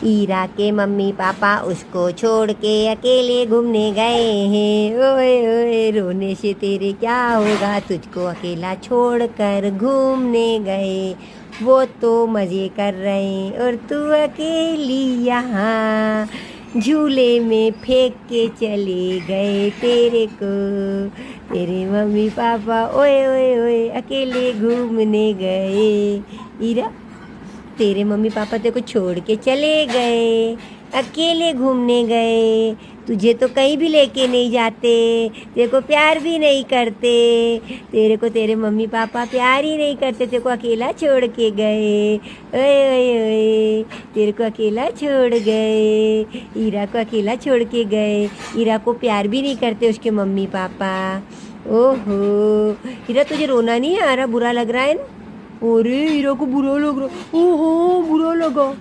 ईरा के mummy papa उसको छोड़ के अकेले घूमने गए हैं। ओए ओए रोने से तेरे क्या होगा, तुझको अकेला छोड़कर घूमने गए। वो तो मज़े कर रहे हैं और तू अकेली यहाँ झूले में फेंक के चले गए तेरे को। तेरे मम्मी पापा ओए ओए ओए अकेले घूमने गए। ईरा, तेरे मम्मी पापा तेरे को छोड़ के चले गए, अकेले घूमने गए। तुझे तो कहीं भी लेके नहीं जाते, तेरे को प्यार भी नहीं करते। तेरे को तेरे मम्मी पापा प्यार ही नहीं करते, तेरे को अकेला छोड़ के गए। ओए ओए ओए तेरे को अकेला छोड़ गए। ईरा को अकेला छोड़ के गए। ईरा को प्यार भी नहीं करते उसके मम्मी पापा। ओहो ईरा, तुझे रोना नहीं आ रहा, बुरा लग रहा है ना? अरे हीरा को बुरा लग रहा, ओहो बुरा लगा।